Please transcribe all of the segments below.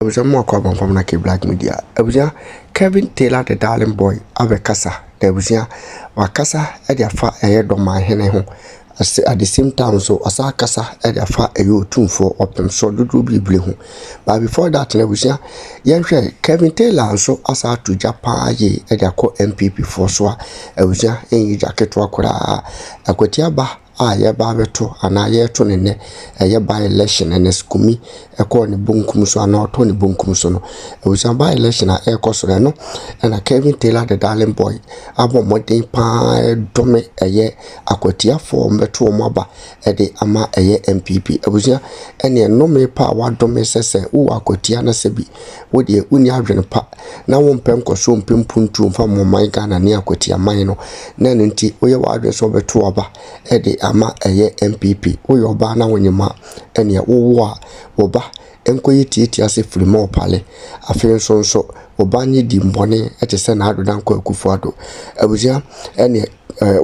Abuja mo kwa from na Black Media. Abuja Kevin Taylor the darling boy abekasa. Abuja wakasa e dey afa Dormaahene ho. At the same time so asa kasa e dey afa Otumfuo Otumfuo dudu bibli ho. But before that Abuja yenhwe Kevin Taylor so asa to Japan ye e dey akọ MPP for so Abuja enyi jacket wakora akwati ba ye ba beto ana ye to ne ye by election and skumi e ko ne bunkum so ana to ne bunkum so no e was by election e ko so no na Kevin Taylor the darling boy abo modern pa dome ye akwatia for beto mo aba e de ama ye MPP e was ene no me pa wa dome sese wo akwatia na sebi wo de uni adwene pa na wo mpem ko so mpem puntu mfa mo man Ghana ne akwatia man no na nti wo ye wa adwene so beto aba e de ama eye MPP wo ba na wonyema ene wo ba enkoyi tieti ase frimo pale afen so oba nyi di mbone etese na ado dan kwa Akufo ado Abuja ene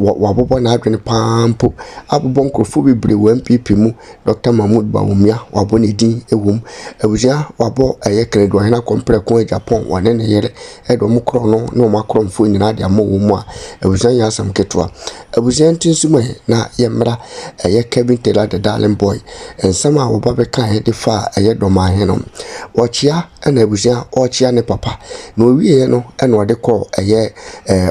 wabobo na adwene pampo abobo nkrofo bebre wo MPP mu Dr. Mahmoud Bawumia wabo ne din ewum Abuja wabo eye kredo hena kompre ko Japan wane ne yere edo mu kro no na ma kro mfo nyina de amawo mu a Abuja ya asam ketwa Abuja ntinsumo na yemra eye Kevin Taylor the darling boy ensama wo babe kan he de fa eye Dormaahene ochia na Abuja ochia ne papa no wiye no eno de ko eye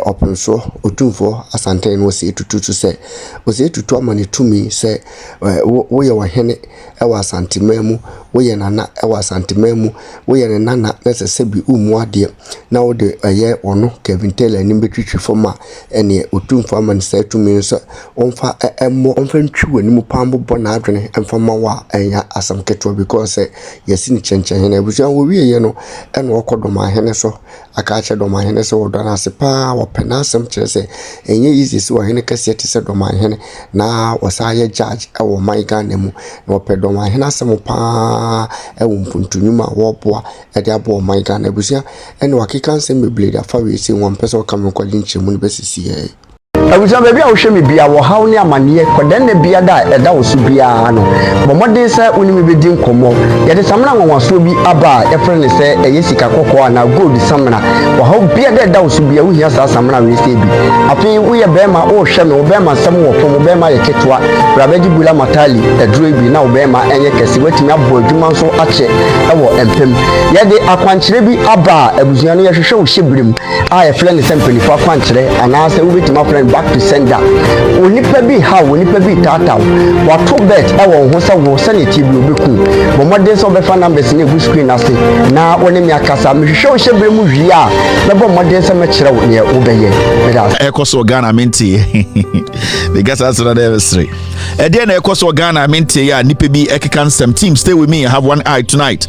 Otumfuo Otumfuo asante no se tutu se o se tutu amane tumi se wo ye wahene e wa asante mamu wo ye nana e wa asante mamu wo ye nana na se bi umu ade na wo de eye ono Kevin Taylor ni betwitwi foma ene Otumfuo amane se tumi so onfa emmo onfa ntwi wani mu pambo bo na adwene emfa ma wa enya asam keto because yesi ni chenchen na ebuja wo wiye ye no eno Dormaahene so aka ache Dormaahene so wo dona se pa wo penasem kire se enye easy so hene kase te se Dormaahene na wasaye judge e wo man Ghana mu na wo pe Dormaahene asem pa e wo mpuntunuma wo boa e de abo man Ghana ebuja eno akeka nsem beblede afa we se won pese o kam kwagye nchemu ne besisi ye Abuja baby a wo hwe me bia wo haw ne amane kodan na bia da eda wo so bia no bomodin se onimi bedi nkomo ye de samna nwanwaso bi aba e frene se yesika kokko na gold samna wo haw bia da eda wo so bia wo hia sa samna we se bi afi wo ye bema wo hwe me wo bema sam wo fo wo bema ye ketwa rabaji bula matali edro bi na wo bema enye kese watimi abo adwuma nso ache e wo empem ye de akwankyere bi aba Abuja no ye hwehwe wo hyebrim a ye frene se mpelifo akwankyere ana se wo betima frene back to sender onipa bi ha onipa bi tata wato bet e wo ho se wo sanity bi obeku bomodin so befa numbers na egu screen ase na woni mi akasa mehwehwe wo hyebere mu hwi a na bomodin se me kire wo ne obeye ekoso Ghana minti because that's another mystery then ekoso Ghana minti ya nipa bi ekeka nsem team stay with me I have one eye tonight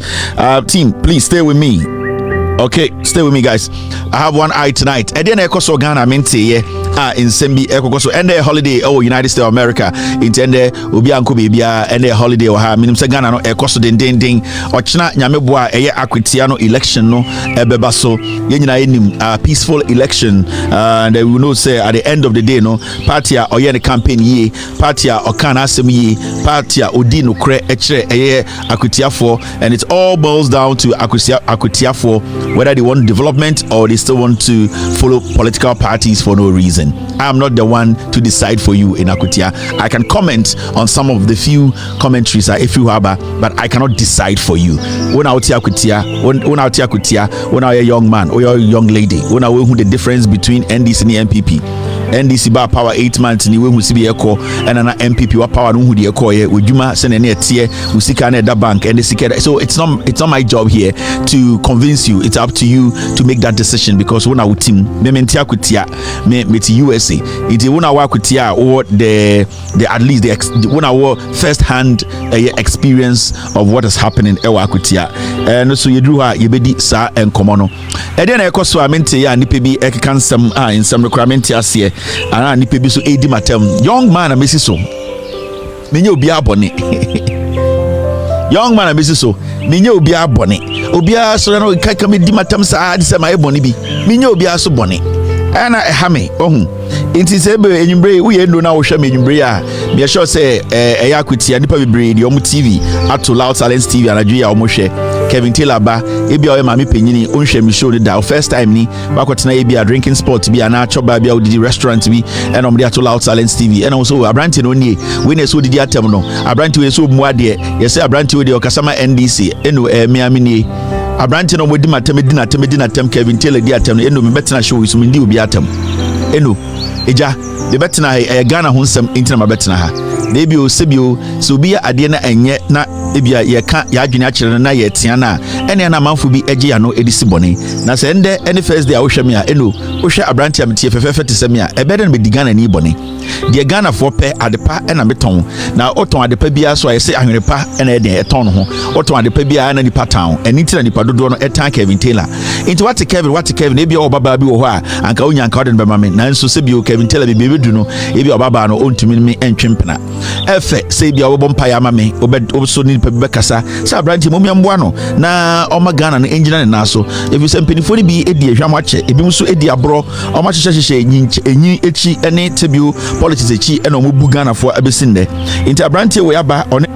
team please stay with me. Okay, stay with me guys. I have one eye tonight. And then ekoso Ghana minti in Sembi ekoso and the holiday United States of America intende obi anko bebia and the holiday wa ha minim se Ghana no ekoso den ochina nyameboa eye akwetia no election no ebeba so ye nyina enim peaceful election and we will know say at the end of the day no party a oye the campaign ye party a okana asem ye party a odi no kre ekire eye akwetiafo and it all boils down to akwetiafo whether they want development or they still want to follow political parties for no reason. I am not the one to decide for you in Akutia. I can comment on some of the few commentaries if you have, but I cannot decide for you. When out here Akutia, when I a young man or a young lady, when I know the difference between NDC and NPP. NDC ba power 8 months ni we hu sibi eko and an MPP wa power no hu de eko ye odwuma se ne tie usika na da bank and the so it's not my job here to convince you. It's up to you to make that decision because when our team me mentia kutia me USA it when our kutia or the at least the when our first hand experience of what is happening e wa kutia and so you do ha ye bedi sa enkomo no e de na ekoso amente ya nipa bi ekeka nsam in some requirement ase ana nipa bi so edi matem young man amesi so menye obi abone young man amesi so menye obi abone obi aso na ka me di matem sa adi se ma ebone bi menye obi aso bone ana ehame ohun inti se be enyumbre wo ye ndo na wo hwe me enyumbre a me sure say eya akutia nipa bebre di omu TV ato Loud Silence TV anadwe ya omu hwe Kevin Taylor ba ebi o ma me penyini onhwe me show da first time ni wakotena ebi a drinking spot bi ana choba bi a odidi restaurant bi and on dey to Loud Silence TV and also Abranti no nie we na so didi atem no Abranti we so mu ade ye say Abranti we dey okasama NDC eno me amini Abranti no modi matem Kevin Taylor di atem eno me betena show so me di obi atem eno eja de betena Ghana ho nsem intina ma betena ha na ebi o sebio so bi ade na enye na ebia ye ka ya adwene akere na ye tia na ene na manfo bi agi ya no edisi bone na se ende any first day a wo hwɛ me a eno wo hwɛ Abranti am tie fefefe te se me a ebede na be digana ni bone de Ghana for pe adepa na meton na oton adepa bia so ayese ahwenepa na e de eton no ho oton adepa bia na nipa town eni ti na nipa dodo no etan Kevin Taylor into what Kevin ebia obaba bi wo ho a anka onya anka ode no be ma me na nso se bi o Kevin Taylor bi bedu no ebia obaba no ontumi me entwempena efe se bia wo bompa ya ma me obeso ni nipa bi bekasa sa Abranti mo miamboa no na oma Ghana no engyina ne na so efi se mpenifo ni bi edi ehwam ache ebi nso edi abro oma hyehyehye enyi echi ene tebio politics echi ena omo bu Ghana for abesinde inti Abranti we aba one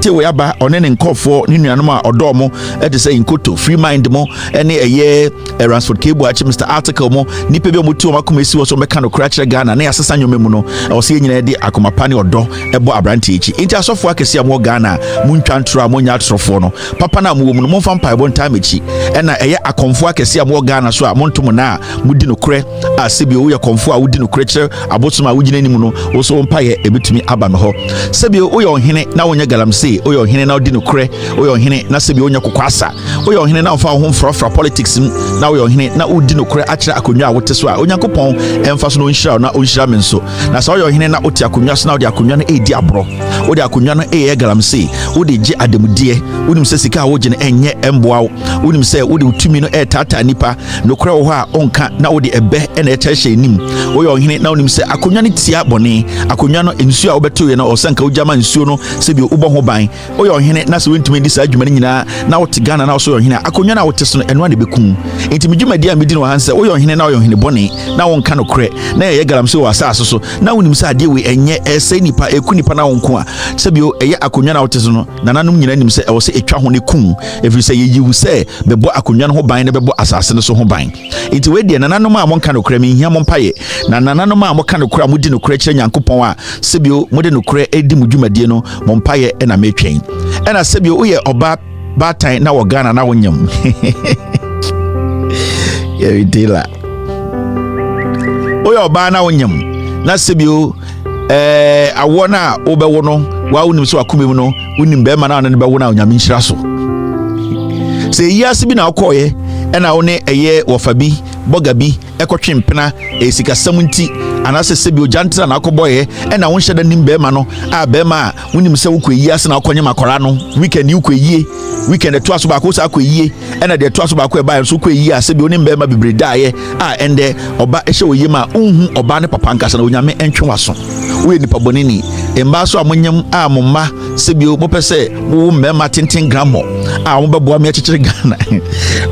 we aba one ne nkofo ni nuanom a odo mo e de say inkoto free mind mo ene eye Ransford Kebu achi Mr Article mo nipa bi omotu o makoma esi wo so meka no kra kire Ghana na yasesa nyome mu no o se nyina de akomapa ne odo ebo Abranti echi inti asofo akese am Ghana muntwa ntro a monya atrofo no papa na mo mu no momfa mpa ebo ntam echi ena eye akomfo akese am Ghana so a montom na mudi no kre a sebi wo ye komfo a wudi no kre kire abotuma wugina ni mu no wo so mpa ye ebetumi aba me ho sebi wo ye ohene na wonya galamse oyo hene na odi no kre oyo hene na sebi onya kokwasa oyo hene na ofa ho mfrafra politics na oyo hene na odi no kre akira akonwa a wote so a onyankopon emfa so no nhyira na onhyira me nso na sa oyo hene na oti akonwa so na odi akonwa na edi abro odi akonwa na galamse odi gye ademude wonim se sika a wogye na enye emboa wonim se odi utumi no tata nipa no kre wo ho a onka na odi ebe na etahye nim oyo hene na wonim se akonwa ne tia bone akonwa no ensu a wobeto ye na osanka ojama nsuo no sebi ubo ho ban oyo ohene na se wentumi ndi saa adwuma nyina na wote Ghana na so ohene akonwa na wote so no eno na bekum enti medwumadi a medi no hanse oyo ohene na oyo ohene bone na wonka no kre na ye galamse wo asase so na wonim se ade we enye ese nipa eku nipa na wonko a sebio eye akonwa na wote so no nananum nyina nim se ewo se etwa ho ne kum every se yeyiwu se bebo akonwa no ho ban ne bebo asase no so ho ban enti we de nananum a monka no kre me hia mompaye na nananum a monka no kre amudi no kre kire Nyankopon a sebio mode no kre edi mudwumadie no mompaye na metwen ena sebio uye oba batan na wo Ghana na wonyam ye dila uye oba na wonyam na sebio awona obewo no wa wonim so akome mu no wonim be ma na ne be wo na onyam nhyira so se yasi bi na akoye ena wo ne eye wofabi bogabi ekotwempena esika samunti anase sebi ojantra na akoboye ena won hyeda nim be ma no a be ma wonim se wo kweyi ase na akonye makora no weekend you kweyi weekend to aso ba ko sa kweyi ena de to aso ba ko e ba so kweyi a sebi onim be ma bibre daaye a ende oba ehye oye ma unhu oba ne papa nkasa na onyame entwe waso we nipa bonini emba so amonyam a momma sebi o mopese wo mmema tenten gramo a wo beboa me akyekyere Ghana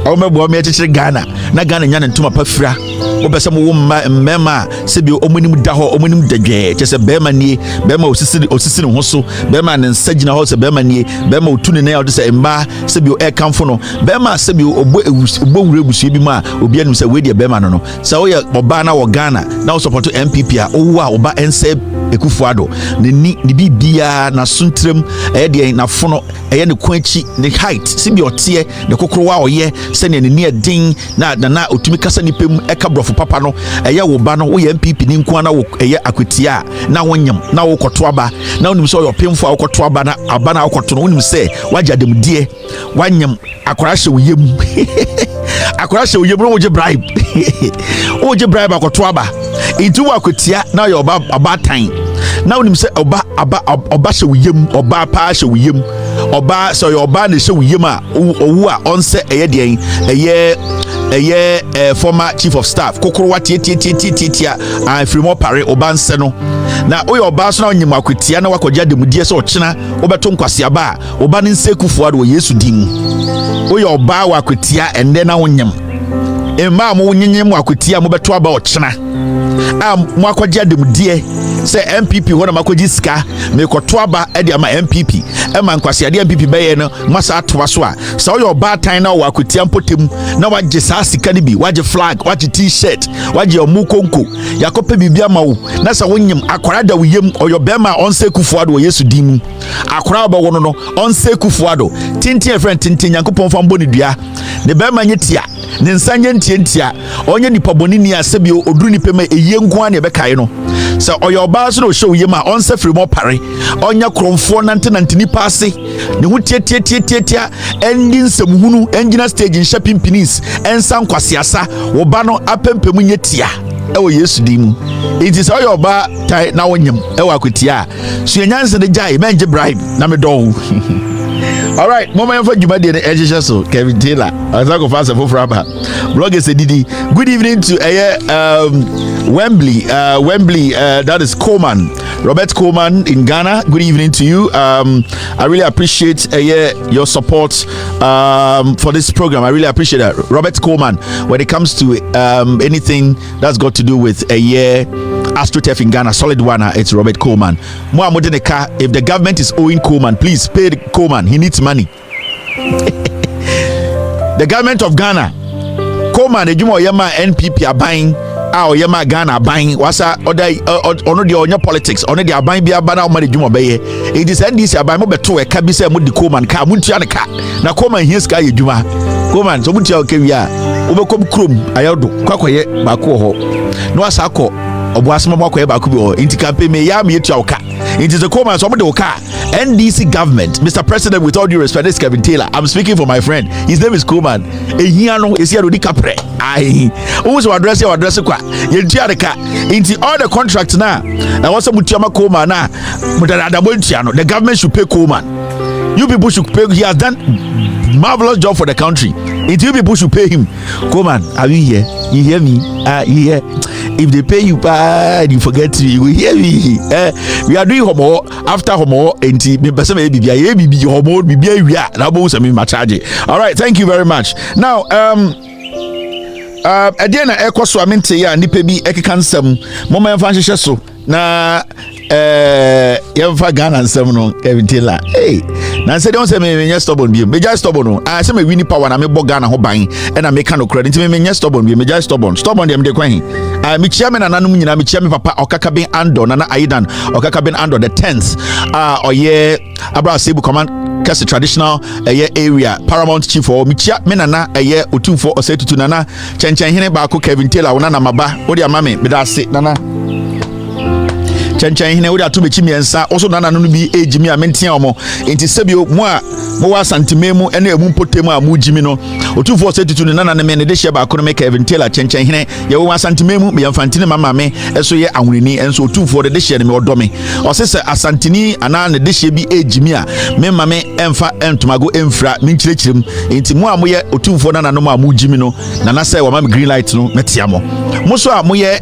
wo beboa me akyekyere Ghana na Ghana nya ne ntoma pafira wo bese mo wo mmema sebi omunim da ho omunim dadwe kyese bema nie bema osisi ne ho so bema ne nsagina ho se bema nie bema otune na yode se emba sebi o kamfo no bema sebi obo wure busu bi ma obi anum se we de bema no sa wo ye oba na wo Ghana na wo support MPP a wo a oba ense Ekufuado ni bibia na suntrem de na fono ne kwanchi ne height sibi otie ne kokrowa oye se ne ni edin na otumi kasa ni pem eka brofo papa no wo ba no wo ye MPP ni nko na wo akwetia na wonyam na wo koto aba na onim so yo pemfo a koto aba na akoto no onim se waja demdie wanyam akora hye wo yem akora hye wo yem no wo je bribe akoto aba intu akwetia na yo oba tan na onim se oba hye wo yem oba pa hye wo yem oba so yo oba na hye wo yem a owu a onse former chief of staff kokorowa tie frimo pare oba nse no na oyo oba so na onyim akwetia na wakogya demudie se ochena obeto nkwase aba oba ne nse Ekufuado Yesu din oyo oba wakwetia ende na wonyam emma mo nyenye mo akotia mo beto aba ochena mo akwaje ademdie se MPP ho na makwaji sika me koto aba e de ama MPP e man kwase ade MPP be ye no masa atoa so a se wo ba tan na wo akotia mpotem na waje sa sika ni bi waje flag waje t-shirt waje omukonko yakope bibia ma wo na se wonyem akwara da wiyem oyo bema onse kufuado wo Yesu dimu akwara ba wo no onse kufuado tintin friend tintin yankopon fa mboni dua ne bema nyetia ne nsanye ntientia onye nipa bonini asebi oduru nipa ma eye nko na ebekae no se oyo ba so no show yem a onse free mo pare onya kromfo nante nipa ase ne hu tie endi nsamhunu engina stage nhya pimpinis ensa nkwasiasa wo ba no apempem nyetia ewo Yesu dimu it is oyo ba tai na wonyem ewo akotia so enyanse de jai menje bribe na me don. All right, moment for Jumadi and Edge so Kevin Taylor. I was going fast for Fraba. Blogger said, good evening to Wembley. That is Coleman, Robert Coleman in Ghana. Good evening to you. I really appreciate your support for this program. I really appreciate that, Robert Coleman. When it comes to anything that's got to do with AstroTurf in Ghana, solid one, it's Robert Coleman. If the government is owing Coleman, please pay Coleman. He needs money. The government of Ghana, Coleman, the Jumo Yama NPP are buying. Yama Ghana buying. Wasa ono the onya politics. Ono the buying be abana o mani Jumo beye. It is NDC abuy mo beto e kabise mo di Coleman ka muntia ne ka. Na Coleman here ska ye Juma. Coleman so muntia o kewia. Obekom krom ayodo kwakoye baako ho. No asako obuasema kwakoye baako bi ho. Inti campaign me ya me etua oka. It is a Coleman so mo de oka. NDC government, Mr. President, with all due respect, this is Kevin Taylor. I'm speaking for my friend. His name is Coleman. Ehiano is here to di capre. Aye. Who's address your address kwa? Yentia de ka. Into all the contracts now. And also mutiama Coleman na. The government should pay Coleman. You people should pay. He has done marvelous job for the country. If you people should pay him. Coleman, are you here? You hear me? You hear? If they pay you bad, you forget to. You will hear me. We are doing homo after homo. All right, thank you very much. Now, again, ekwaso amente ya nipa bi ekekansam moma yemfa nhyehyɛ so na yemfa Ghana nsam no Kevin Taylor. Hey, na say don say me nyɛ stubborn bi. Me just stubborn no. I say me win power na me bɔ Ghana ho ban e na me ka no credit me nyɛ stubborn bi. Me just stubborn dem de kwan. Me chia me nananom nyina me chia me papa Okakaben Ando nana Aidan Okakaben Ando the 10th oye Abra Sebu command Kese traditional area paramount chief or michia menana Otumfuo Osetutu nana Chenchenhene baako Kevin Taylor wona na maba wo dia mame me da se nana Chenchenhene wo dia to bechi miensa also nana no bi ejimi a mentia omo enti sebio mo a mo wa santimemu ene emu potemu a mu jimi no Otumfuo Osetutu nana na me ne de hye baako no me Kevin Taylor Chenchenhene ye wo santimemu me yamfantine mama me eso ye ahunini enso Otumfuo de hye ne me odome o se asantini ana ne de hye bi ejimi a me mame emfa entomago emfra minchirechirem enti mo a mo ye Otumfuo nana no ma mu jimi no nana say wo ma me green light no metia mo so a mo ye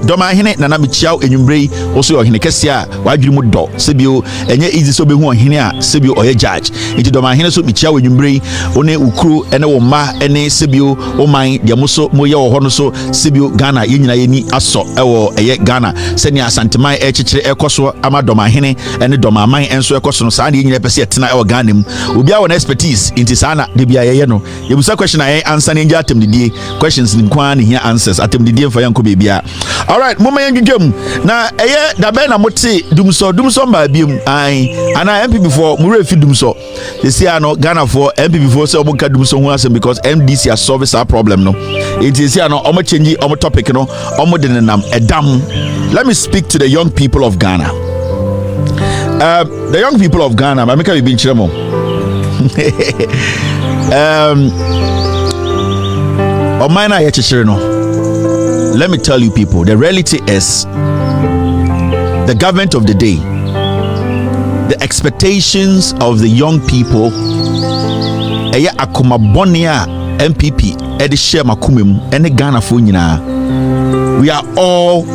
Dormaahene nana me chiaw enwumbrei oso yo hene kese a wadwiri mu do sebio enye easy so be hu ohene a sebio oye judge enti Dormaahene so me chiaw enwumbrei one ukuru ene wo ma ene sebio o man de mo so mo ye wo ho no so sebio Ghana ye nyina ye ni aso ewo Ghana se ni asanteman ekekere ekoso ama Dormaahene ene Dormaaman enso ekoso no saa ne nyina pese etena ewo Ghana mu obi a won expertise inti sana de bia ye no yebusa question I answer ne nja atemdidie questions ni kwa ne here answers atemdidie mfa yanko bebia. All right moma yendwem na da be na mote dumso ba biem ai ana MP before mu refi dumso they say no Ghana for MP before say omo ka dumso ho asem because MDC has solved our problem no it is here no omo change omo topic no omo de nam edam. Let me speak to the young people of Ghana. The young people of Ghana, I make a big chemo. Let me tell you people, the reality is the government of the day, the expectations of the young people, MPP, Ghana for we are all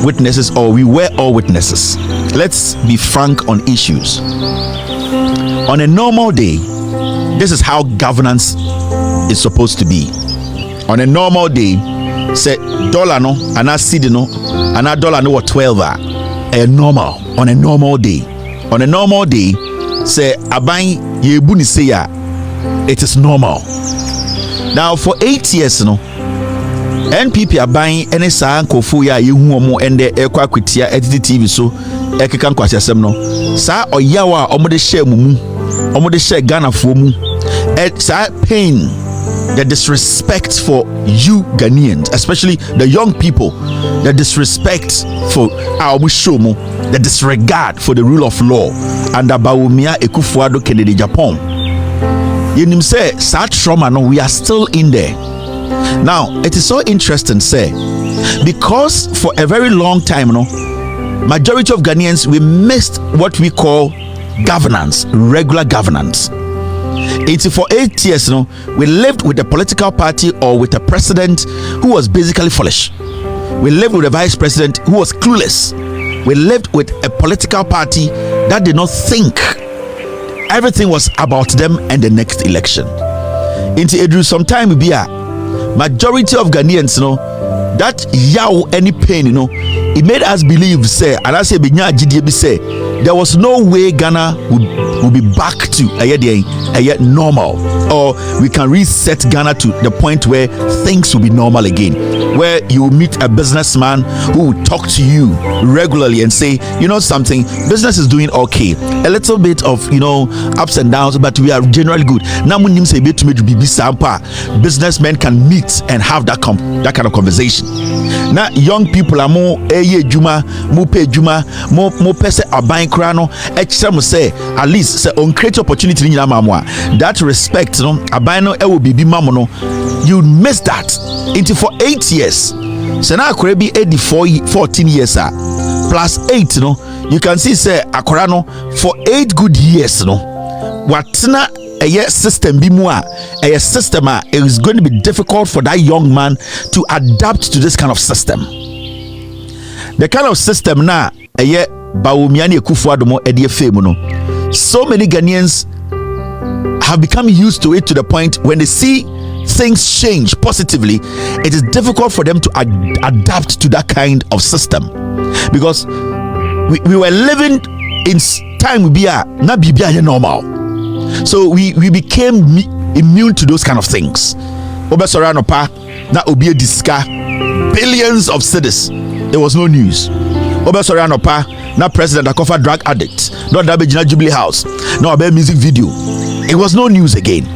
witnesses, or we were all witnesses. Let's be frank on issues. On a normal day, this is how governance is supposed to be. on a normal day, say dollar no, and a cedi no, and a dollar no what 12 a normal on a normal day. On a normal day, say aban ye buni say ya, it is normal. Now for 8 years no, NPP aban ene saa nkofo ya yehu omo ende ekwa kwetia edit TV so ekeka nkwasesem no saa oyawa omo de share mumu omo de share Ghana fo mu saa pain, the disrespect for you Ghanaians, especially the young people, the disrespect for our show mu, the disregard for the rule of law and Bawumia Ekufuado Kennedy Japan. You know say sad trauma no, we are still in there. Now it is so interesting say because for a very long time no, majority of Ghanaians we missed what we call governance, regular governance. It's for 8 years no, we lived with a political party or with a president who was basically foolish. We lived with a vice president who was clueless. We lived with a political party that did not think. Everything was about them and the next election. Into it drew some time be a majority of Ghanaians, you know, that yaw any pain, you know, it made us believe, say, and I say, say, there was no way Ghana would be back to a normal, or we can reset Ghana to the point where things will be normal again, where you will meet a businessman who will talk to you regularly and say, you know something, business is doing okay, a little bit of, you know, ups and downs, but we are generally good. Now businessmen can meet and have that kind of conversation. Now young people are more juma, more pay juma, more pese aban krano. Say at least say on create opportunity in that respect, no aban no will be mamono. You miss that into for 8 years. So now could be 14 years plus 8, no. You can see say akorano for 8 good years, no. Watna a system be more a system it is going to be difficult for that young man to adapt to this kind of system. The kind of system now a Bawumiani Ekufuado mo edie fame no. So many Ghanaians have become used to it to the point when they see things change positively, it is difficult for them to adapt to that kind of system, because we were living in time we are not be normal, so we became immune to those kind of things. Obesorano pa na obi diska billions of cedis, there was no news. Obesorano pa na president akofa drug addict, not that Jubilee House, no about music video, it was no news again.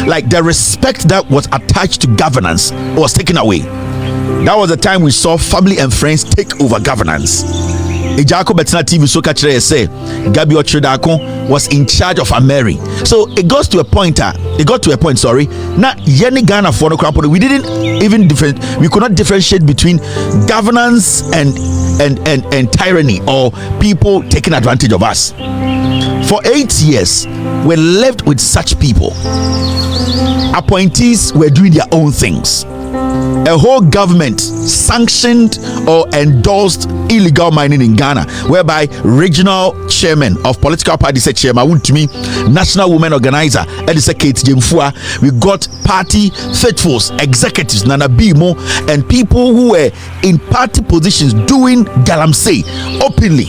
Like the respect that was attached to governance was taken away. That was the time we saw family and friends take over governance. Ejako Betina TV so kachire say Gabi Ochredako was in charge of Ameri. So it got to a point, now Yeni Ghana for no we didn't even we could not differentiate between governance and tyranny or people taking advantage of us. For 8 years, we lived with such people. Appointees were doing their own things. A whole government sanctioned or endorsed illegal mining in Ghana, whereby regional chairman of political party said chairman to me, national women organizer Edisa Kate Jemfua. We got party faithfuls, executives, Nana Bimo, and people who were in party positions doing galamsey openly.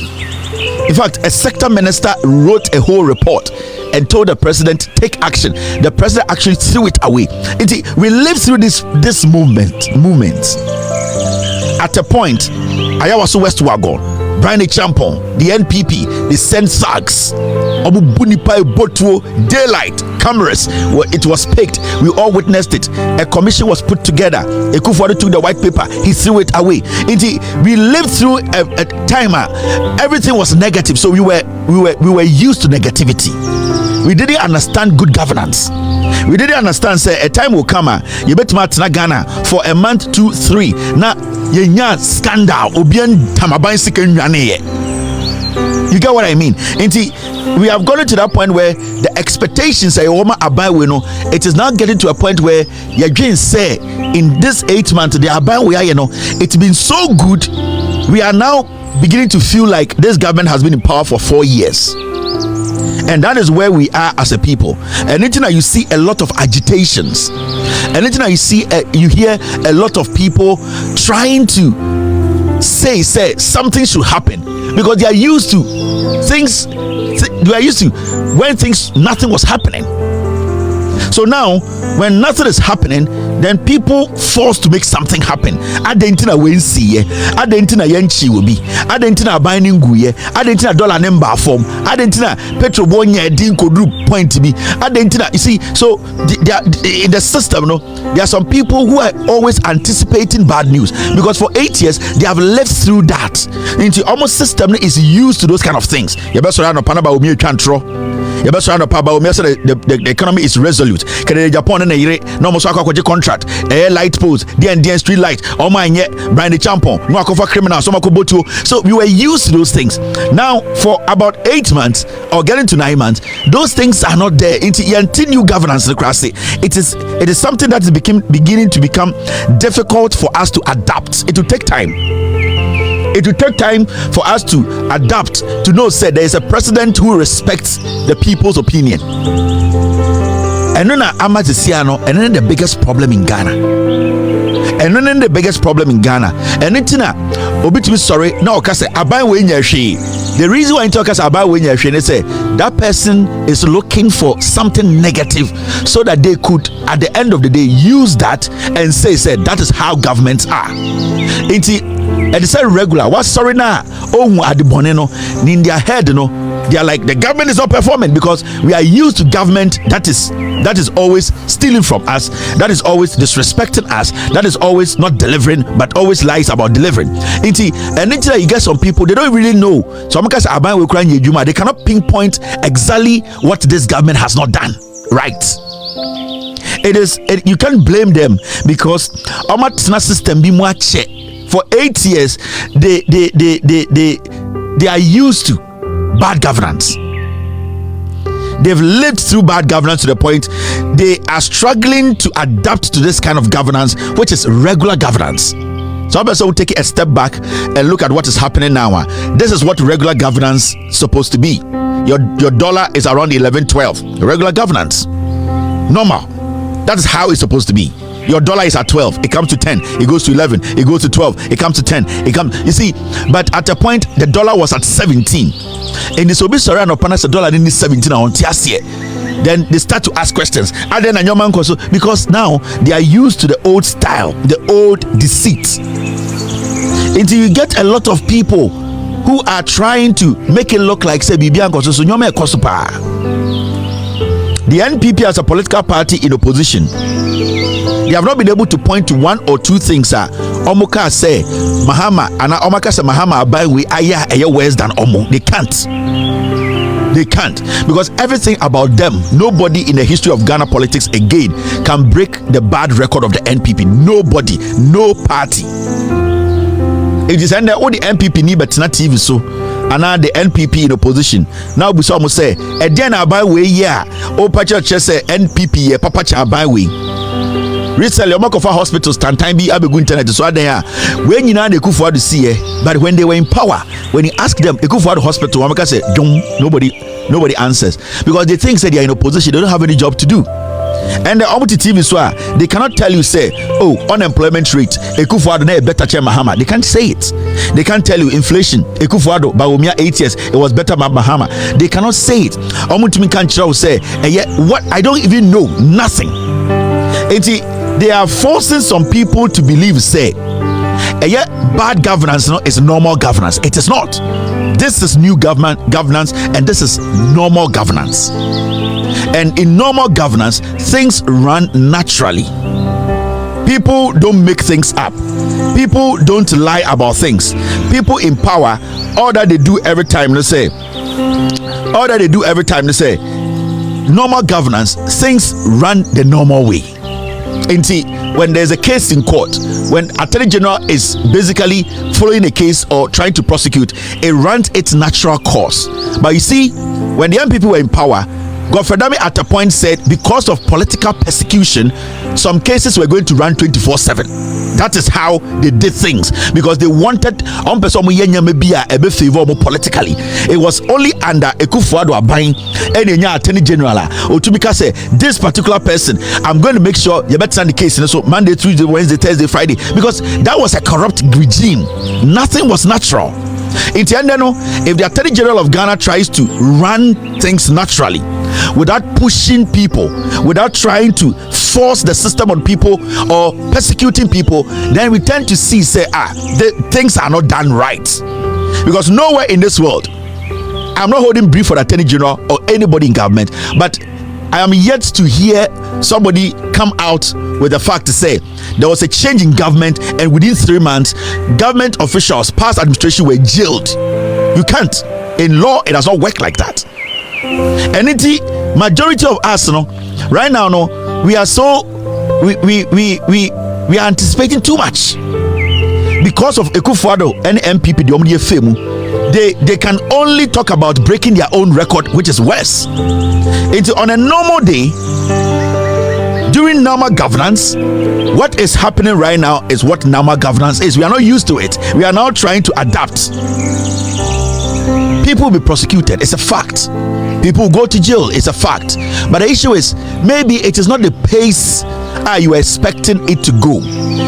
In fact, a sector minister wrote a whole report and told the president take action. The president actually threw it away. We lived through this movement. At a point, Ayawaso West Wagon, Brian Champon, the NPP, they sent thugs. Obu Bunipai Botuo, daylight, cameras. It was picked. We all witnessed it. A commission was put together. Ekufuado took the white paper. He threw it away. We lived through a time. Everything was negative, so we were used to negativity. We didn't understand good governance. We didn't understand. Say a time will come. You bet Martina Ghana for a month, 2, 3. Now yenya scandal. Obian tamaban sikenyaneye. You get what I mean? We have gotten to that point where the expectations say it is now getting to a point where you're going say in this 8 months the it's been so good. We are now beginning to feel like this government has been in power for 4 years. And that is where we are as a people. And anything that you see a lot of agitations, and anything that you hear a lot of people trying to say something should happen, because they are used to things. They are used to when nothing was happening. So now, when nothing is happening, then people forced to make something happen. Adentina when see adentina yenchi will be adentina binding guye adentina dollar number form adentina petrol bonya dinko group point to be adentina. You see, so in the system, there are some people who are always anticipating bad news, because for 8 years they have lived through that. Into almost system is used to those kind of things. You best around panaba umi chantro. You best around the economy is resolute. Can Japan and no more contract, air light poles, DN street light, all mine yet, Brian the Champon, no for criminals, so we were used to those things. Now, for about 8 months or getting to 9 months, those things are not there. Into new governance, it is something that is beginning to become difficult for us to adapt. It will take time. It will take time for us to adapt, to know there is a president who respects the people's opinion. And then the biggest problem in Ghana. And then the biggest problem in Ghana. And it's obituary sorry. No, because the reason why I talk about when you're say that person is looking for something negative, so that they could at the end of the day use that and say that is how governments are. And it's regular. What's sorry now? Oh, at the boneno in their head, they are like, the government is not performing, because we are used to government that is always stealing from us, that is always disrespecting us, that is always not delivering, but always lies about delivering. And until you get some people, they don't really know. So they cannot pinpoint exactly what this government has not done right. You can't blame them, because our system be more check. For 8 years, they are used to bad governance. They've lived through bad governance to the point they are struggling to adapt to this kind of governance, which is regular governance. So I'm also take a step back and look at what is happening now. This is what regular governance is supposed to be. Your dollar is around 11-12. Regular governance, normal. That is how it's supposed to be. Your dollar is at 12, it comes to 10, it goes to 11, it goes to 12, it comes to 10, you see. But at a point the dollar was at 17, and this will be surrounded upon us. The dollar in 17 on TSC. Then they start to ask questions, and then because now they are used to the old style, the old deceit. Until you get a lot of people who are trying to make it look like say Bibianko so nyome ekosupa. The NPP as a political party in opposition, they have not been able to point to one or two things. Omoka say Mahama and Omaka say Mahama abai we aya worse than Omo. They can't, because everything about them, nobody in the history of Ghana politics again can break the bad record of the NPP. Nobody, no party. It is under all the NPP need, but not TV so. And now the NPP in opposition. Now we saw say again abai we o pacha say NPP papa cha abai we. Recently, Omakofa hospitals time be abegu internet so there. When you know they could afford to see but when they were in power, when you ask them, they could afford the hospital. Omaka say, nobody answers, because they think that they are in opposition, they don't have any job to do. And the Omuti TV so they cannot tell you say, oh, unemployment rate Ekufuado na better than Mahama. They can't say it. They can't tell you inflation Ekufuado Bawumia 8 years it was better than Mahama. They cannot say it. Omuti can't say what I don't even know nothing. They are forcing some people to believe say bad governance is normal governance. It is not. This is new governance, and this is normal governance. And in normal governance, things run naturally. People don't make things up. People don't lie about things. People in power, all that they do every time they say normal governance, things run the normal way. When there's a case in court, when Attorney General is basically following a case or trying to prosecute, it runs its natural course. But you see, when the young people were in power, Godfrey Dame at a point said because of political persecution, some cases were going to run 24/7. That is how they did things, because they wanted politically. It was only under Otumfuo Aban and Attorney General Otumika said, this particular person, I'm going to make sure you better send the case. So Monday, Tuesday, Wednesday, Thursday, Friday, because that was a corrupt regime. Nothing was natural. In the end, if the Attorney General of Ghana tries to run things naturally, without pushing people, without trying to force the system on people or persecuting people, then we tend to see, things are not done right. Because nowhere in this world, I'm not holding brief for the Attorney General or anybody in government, but I am yet to hear somebody come out with the fact to say there was a change in government and within 3 months, government officials, past administration were jailed. You can't. In law, it does not work like that. And the majority of us, right now, we are we are anticipating too much because of Otumfuo and MPP. They can only talk about breaking their own record, which is worse. On a normal day, during normal governance, what is happening right now is what normal governance is. We are not used to it. We are now trying to adapt. People will be prosecuted, it's a fact. People will go to jail, it's a fact. But the issue is, maybe it is not the pace you are expecting it to go.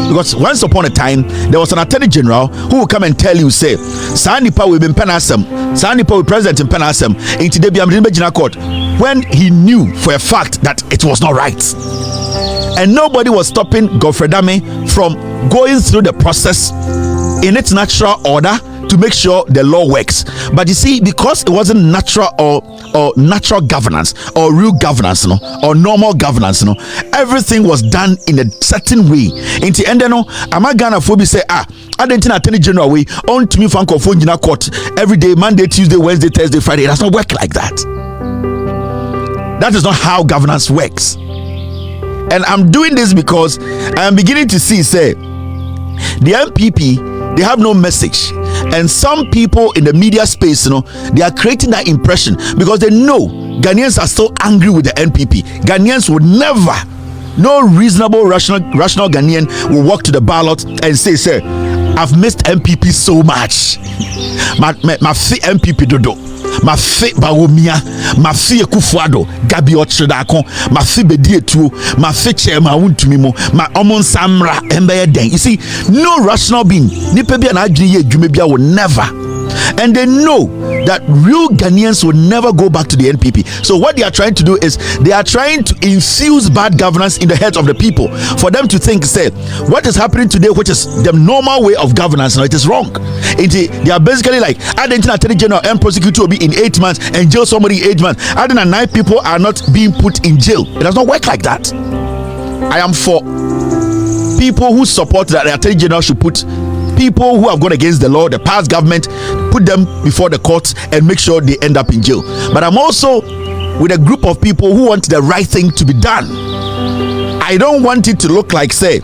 Because once upon a time, there was an Attorney General who will come and tell you, say, Sanipa will be in Penasem, Sanipa will be president in Penasem, in Tidebia court, when he knew for a fact that it was not right. And nobody was stopping Godfrey Dame from going through the process in its natural order to make sure the law works. But you see, because it wasn't natural or natural governance or real governance, or normal governance, everything was done in a certain way. In the end, I'm Ghana phobia say, I didn't Attorney General way on to me from court every day, Monday, Tuesday, Wednesday, Thursday, Friday. It does not work like that. That is not how governance works. And I'm doing this because I am beginning to see, say, the MPP, they have no message. And some people in the media space, they are creating that impression because they know Ghanaians are still angry with the NPP. Ghanaians would never, no reasonable, rational Ghanaian will walk to the ballot and say, sir, I've missed MPP so much. My MPP dodo. Ma fe Bawumia, ma fe Otumfuo, Gabi Ochidakon, ma fe Bedietu, ma fe Chema Wuntumimo, ma Omon Samra, Embeye Den. You see, no rational being, Nipebi and Adriye Jumebia will never. And they know that real Ghanaians will never go back to the NPP. So what they are trying to do is they are trying to infuse bad governance in the heads of the people for them to think, say, what is happening today, which is the normal way of governance, it is wrong. They are basically like, Argentina Attorney General and prosecutor will be in 8 months and jail somebody in 8 months. Other than 9 people are not being put in jail. It does not work like that. I am for people who support that the Attorney General should put people who have gone against the law, the past government, put them before the courts and make sure they end up in jail. But I'm also with a group of people who want the right thing to be done. I don't want it to look like, say,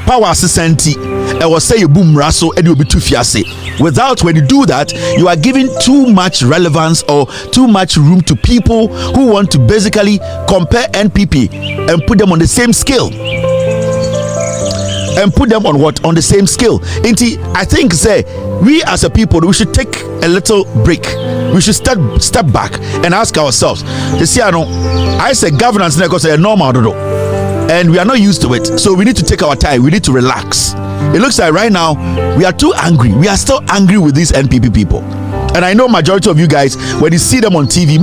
power assistantee, I will say you boom rasso and you'll be too fiasse. Without, when you do that, you are giving too much relevance or too much room to people who want to basically compare NPP and put them on the same scale. And put them on what? On the same scale. I think, say, we as a people, we should take a little break. We should step back and ask ourselves. You see, I say governance because it's normal, and we are not used to it. So we need to take our time. We need to relax. It looks like right now we are too angry. We are still angry with these NPP people. And I know majority of you guys, when you see them on TV,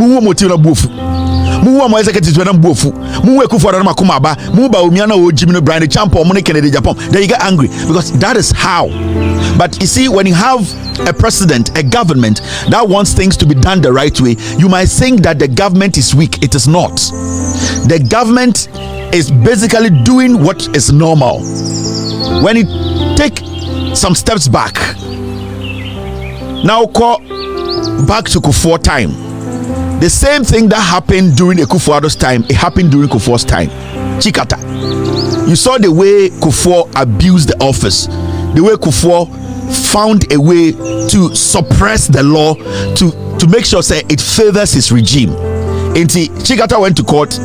then you get angry because that is how. But you see, when you have a president, a government that wants things to be done the right way, you might think that the government is weak. It is not. The government is basically doing what is normal. When you take some steps back, now call back to Otumfuo time. The same thing that happened during Otumfuo's time, it happened during Otumfuo's time. Chikata. You saw the way Otumfuo abused the office, the way Otumfuo found a way to suppress the law to make sure say it favors his regime. Inti Chikata went to court.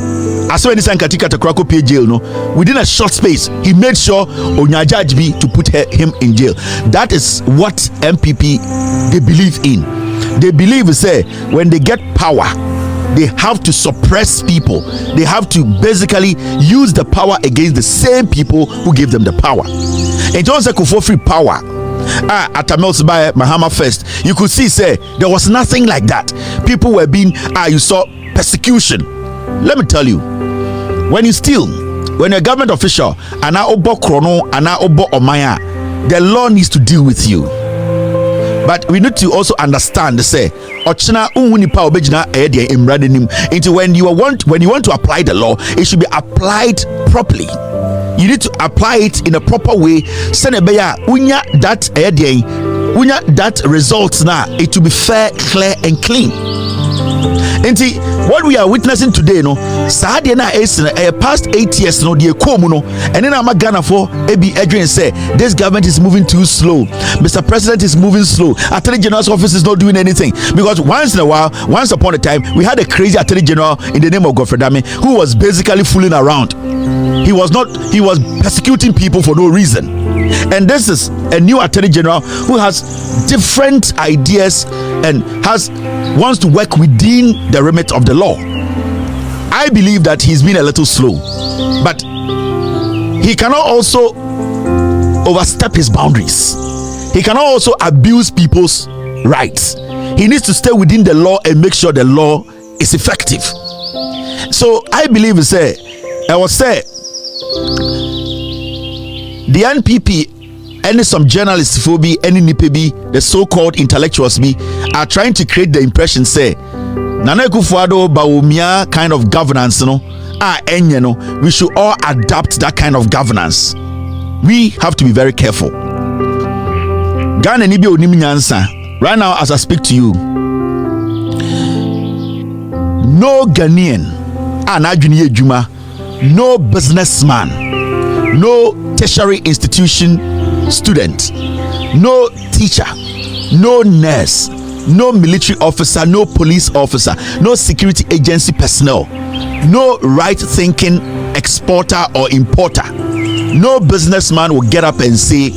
As when San Katika Krako pay jail, no, within a short space, he made sure Onyajaji be to put him in jail. That is what MPP they believe in. They believe, say, when they get power, they have to suppress people. They have to basically use the power against the same people who gave them the power. And also for free power. At Tamils by Mahama first, you could see, say, there was nothing like that. People were being, you saw persecution. Let me tell you, when you steal, when you're a government official, and obo krono, and obo omaya, the law needs to deal with you. But we need to also understand, say, ochina unwunipa obejina ede imradenim. Into when you want to apply the law, it should be applied properly. You need to apply it in a proper way. Senebeya unya that results now. It will be fair, clear, and clean. And see, what we are witnessing today, no, Sadia na is past 8 years, no, the no, and then I'm a Ghana for AB Adrian say this government is moving too slow. Mr. President is moving slow. Attorney General's office is not doing anything because once in a while, once upon a time, we had a crazy Attorney General in the name of Godfrey Dame who was basically fooling around. He was persecuting people for no reason. And this is a new Attorney General who has different ideas and wants to work within the remit of the law. I believe that he's been a little slow, but he cannot also overstep his boundaries. He cannot also abuse people's rights. He needs to stay within the law and make sure the law is effective. So I believe the NPP and some journalists for be any nipebi, the so-called intellectuals be are trying to create the impression say Nana Akufo-Addo Bawumia kind of governance, we should all adapt that kind of governance. We have to be very careful. Ghana nibi onim nyansa. Right now as I speak to you, no Ghanaian, no businessman, no tertiary institution student, no teacher, no nurse, no military officer, no police officer, no security agency personnel, no right-thinking exporter or importer, no businessman will get up and say,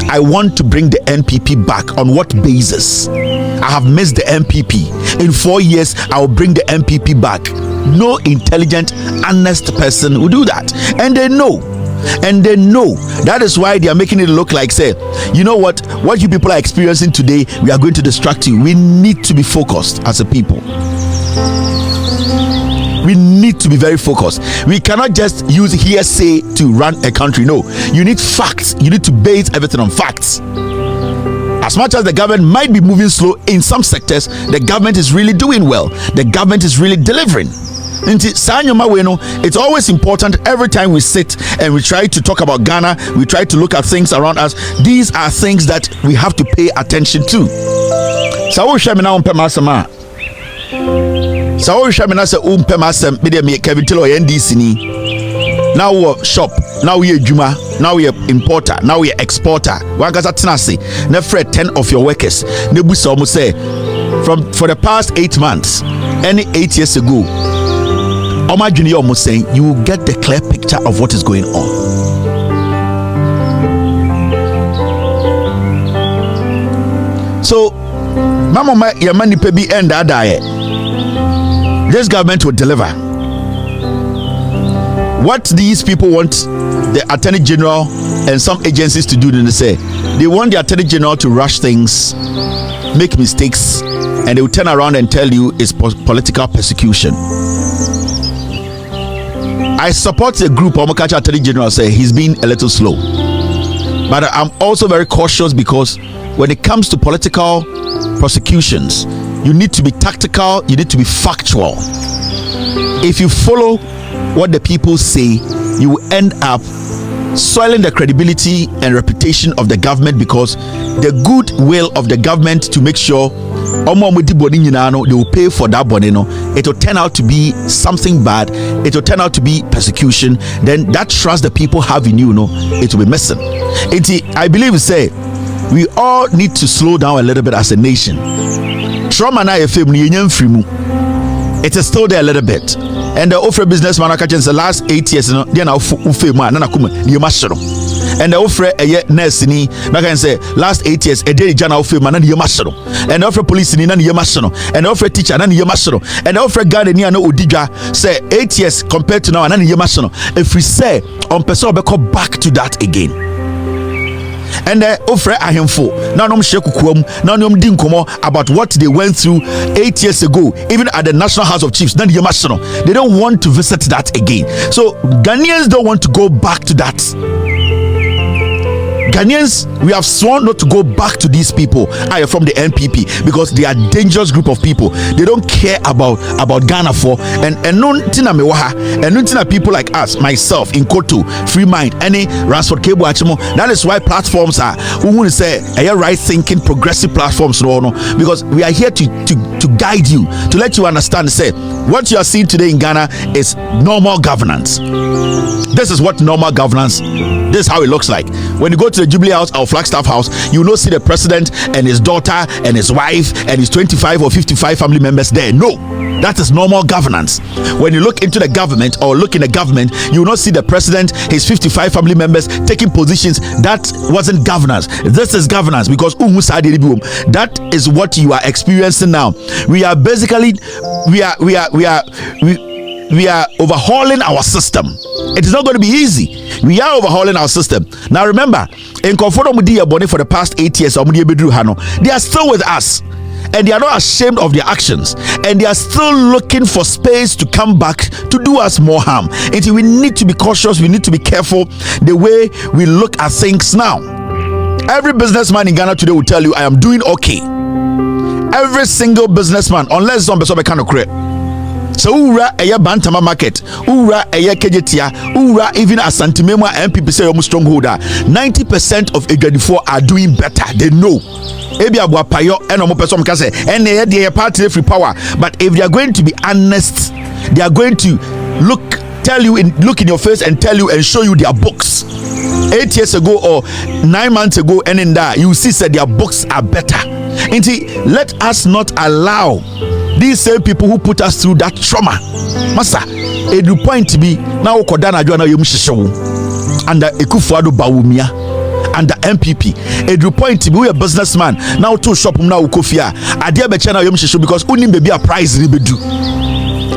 I want to bring the NPP back. On what basis? I have missed the NPP. In 4 years, I will bring the NPP back. No intelligent, honest person will do that. And they know. That is why they are making it look like, say, you know what you people are experiencing today, we are going to distract you. We need to be focused as a people. We need to be very focused. We cannot just use hearsay to run a country. No, you need facts. You need to base everything on facts. As much as the government might be moving slow in some sectors, the government is really doing well. The government is really delivering. It's always important every time we sit and we try to talk about Ghana, we try to look at things around us. These are things that we have to pay attention to. Kevin Tilo NDC ni. Now we shop, now we Juma, now we importer, now we exporter. Wagaza Tinasi, nefre 10 of your workers. Nebusa almost say for the past 8 months, any 8 years ago, Oma Junior almost saying you will get the clear picture of what is going on. So, Mama Yamani Pebi and Adaye. This government will deliver. What these people want the Attorney General and some agencies to do, then they say they want the Attorney General to rush things, make mistakes, and they will turn around and tell you it's political persecution. I support the group Omokacha Attorney General say he's been a little slow, but I'm also very cautious because when it comes to political prosecutions, you need to be tactical, you need to be factual. If you follow what the people say, you will end up soiling the credibility and reputation of the government, because the goodwill of the government to make sure they will pay for that body. It will turn out to be something bad. It will turn out to be persecution. Then that trust the people have in you, it will be missing. I believe we all need to slow down a little bit as a nation. Trauma na FM ni yenyan frimu. it is still there a little bit. And the offer businessman catches the last 8 years, then I'll ufe man, nana kuma, the mashro. And the offer a nurse ni, I can say last 8 years, a day jana ufe man, and the mashro. And the offer police ni, and the mashro. And the offer teacher, and the mashro. And the offer garden ni, no udija, say 8 years compared to now, and the mashro. If we say, on person, we come back to that again. And offer ahemfo now nom shekukuom now nom din komo about what they went through 8 years ago, even at the National House of Chiefs. They don't want to visit that again. So Ghanaians don't want to go back to that. Ghanaians, we have sworn not to go back to these people from the NPP because they are a dangerous group of people. They don't care about Ghana for and no tina mewaha and no tina people like us, myself, in Koto, Free Mind, any Ransford Cable Achimo. That is why platforms are who want to say a right thinking progressive platforms no because we are here to guide you, to let you understand. Say what you are seeing today in Ghana is normal governance. This is what normal governance. This is how it looks like. When you go to the Jubilee House or Flagstaff House, you will not see the president and his daughter and his wife and his 25 or 55 family members there. No, that is normal governance. When you look into the government or look in the government, you will not see the president, his 55 family members taking positions. That wasn't governance. This is governance because that is what you are experiencing now. We are basically we are overhauling our system. It is not going to be easy. We are overhauling our system. Now remember, in Comfort Boni for the past 8 years, they are still with us. And they are not ashamed of their actions. And they are still looking for space to come back to do us more harm. And we need to be cautious. We need to be careful the way we look at things now. Every businessman in Ghana today will tell you, I am doing okay. Every single businessman, unless some kind of create. So ura aya bantama market, ura aya kejetia, ura even asantimema MPP say you're strongholder. 90% of Egredifo are doing better. They know. Ebi abua payo eno mo person can say and they are party free power. But if they are going to be honest, they are going to look in your face and tell you and show you their books. 8 years ago or 9 months ago, and in that you see that their books are better. And let us not allow these same people who put us through that trauma. Masa, it point to be now Kodana Joana Yumshisho and the Ekufuado Bawumia and the MPP. It point to be a businessman now to shop now Kofia. Adia Bechana Yumshisho because unim be a prize ribedu.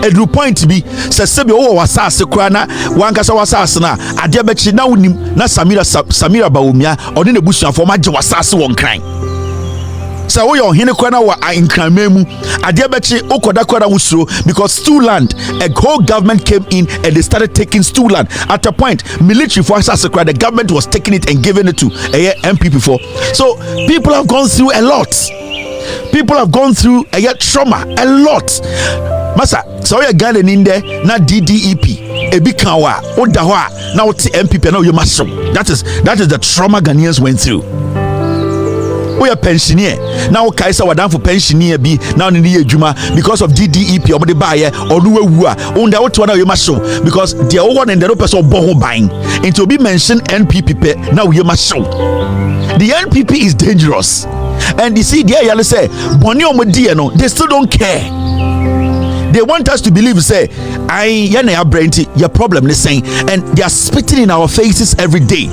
It point to be Sasebi wasa sekrana wankasa wasa asna adia bechi na unim na Samira Bawumia or in the bush for ma wasa won crying. So we are here wa in Kramemu Adiabechi Okoda Kwara Usro because stool land, a whole government came in and they started taking stool land. At a point, military forces, the government was taking it and giving it to a MPP for. So people have gone through a lot. People have gone through a trauma, a lot. Masa, so you're Ghana in there, na DDEP, a big kawa, Odawa, now MPP, now you must show. That is the trauma Ghanaians went through. We are pensioner now. Kaisa wadan for pensioner be now in the Juma because of DDEP or the buyer or Nuwa on the out one you must show because the one and the other person born buying and to be mentioned NPP now you must show. The NPP is dangerous and you see there you say Bonio Modiano they still don't care. They want us to believe, say, your problem is saying, and they are spitting in our faces every day.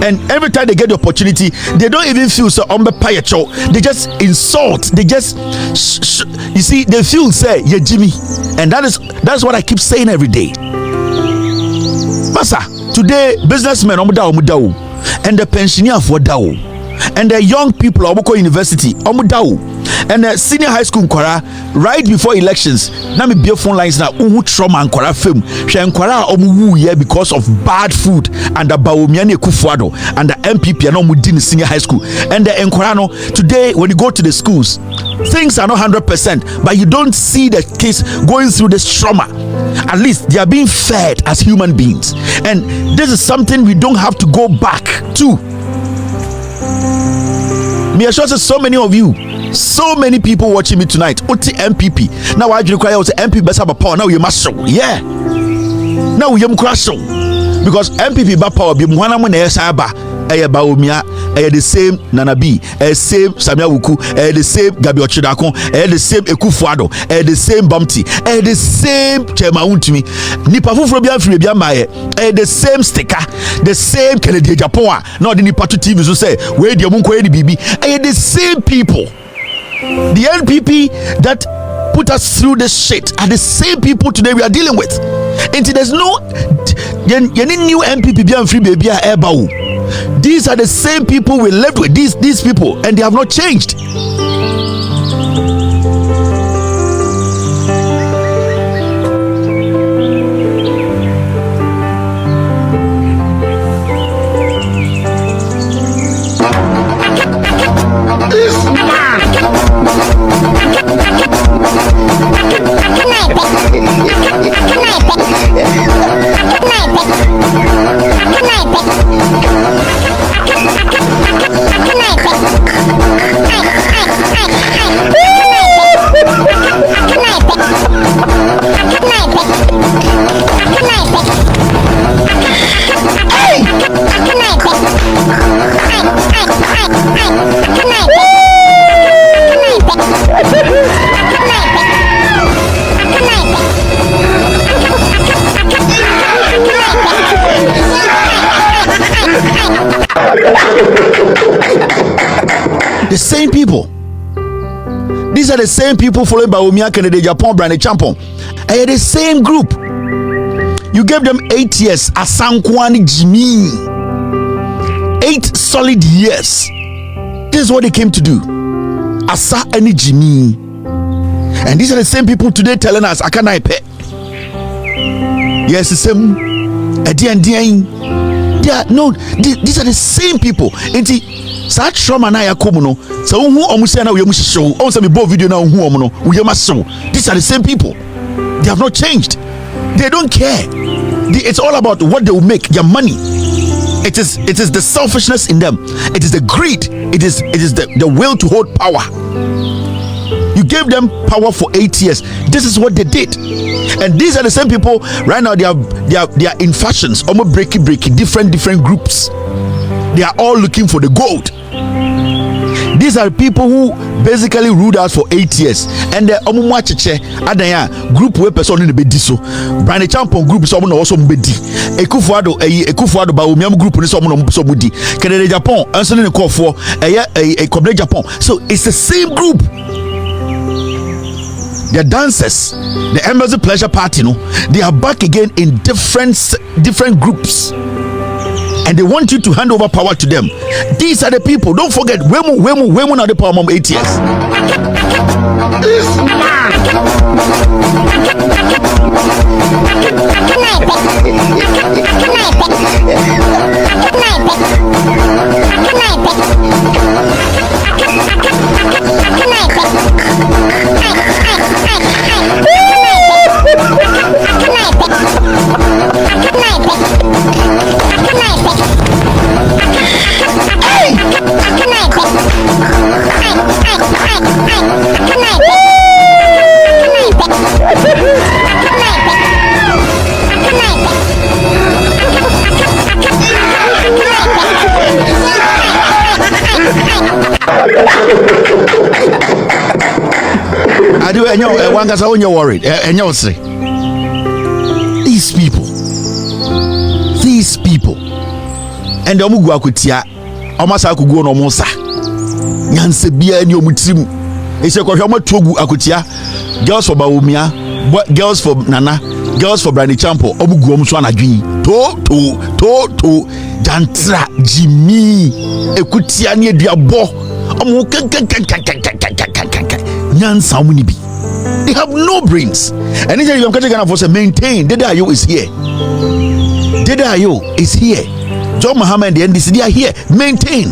And every time they get the opportunity, they don't even feel so unbepayacho. They just insult. They just, you see, they feel, say, yeah, Jimmy. And that's what I keep saying every day. Masa, today, businessmen, and the pensioner for Dao. And the young people of Oboko University, and the senior high school Nkwara, right before elections, now me be phone lines now, trauma and Nkwara film. She Nkwara omu here because of bad food and the Bawumiani Kufuado and the MPP and Omudin senior high school. And the Nkwara today, when you go to the schools, things are not 100%, but you don't see the kids going through this trauma. At least they are being fed as human beings. And this is something we don't have to go back to. Me assure so many of you, so many people watching me tonight. Oti MPP. Now I require also MPP best have a power. Now you must show. Yeah. Now you must show. Because MPP ba power be mwana mo na yesaba. Baumia, the same Nana B, same Samia Wuku, the same Gabi Ochidakon, the same Ekufuado, the same Bumpty, the same Chema Untimi, Nipafu Frobia Fribia Maye, the same sticker, the same Kennedy Japan, not the Nipatu TV who say, where the Munko BB, the same people. The NPP that put us through this shit are the same people today we are dealing with. Until there's no new NPP and free baby are. These are the same people we lived with, these people, and they have not changed. The same people. These are the same people followed by Umia Kennedy Japan Brand Champon. And the same group. You gave them 8 years. Asankwani Jimmy. 8 solid years. This is what they came to do. Asa any Jimmy. And these are the same people today telling us Akanaipe. Yes, the same. These are the same people. Sa trauma na yakomu no sa hu omusia na uyemu show on say me bo video na hu omu no uyema show. These are the same people. They have not changed. They don't care. It's all about what they will make, their money. It is the selfishness in them. It is the greed. It is the will to hold power. You gave them power for 8 years. This is what they did. And these are the same people right now. They are in fashions, almost breaking different groups. They are all looking for the gold. These are people who basically ruled us for 8 years. And the Omumwacheche Adaya group we person in the Bediso. Brand Champon group is also Bedi. Ekufuado ba Umiam group is also Budi. Kennedy Japan, answering the call for a Kobre Japan. So it's the same group. The dancers, the Embassy Pleasure Party, they are back again in different groups. And they want you to hand over power to them. These are the people. Don't forget, Wemu are the power mom 8 years. I do. One guy's on your worried. And you'll say, these people, and the Omuguakutia, Omasa could go no mosa. Yanse Bia and your Mutim. It's a Kohama Togu Akutia, girls for Baumia, girls for Nana, girls for Brandy Champo, Omuguam Swana G. To Jantra Jimmy Ekutia near Diabo. They have no brains. And if you're going to maintain, Dedayo is here. Dedayo is here. John Muhammad and the NDC, they are here. Maintain.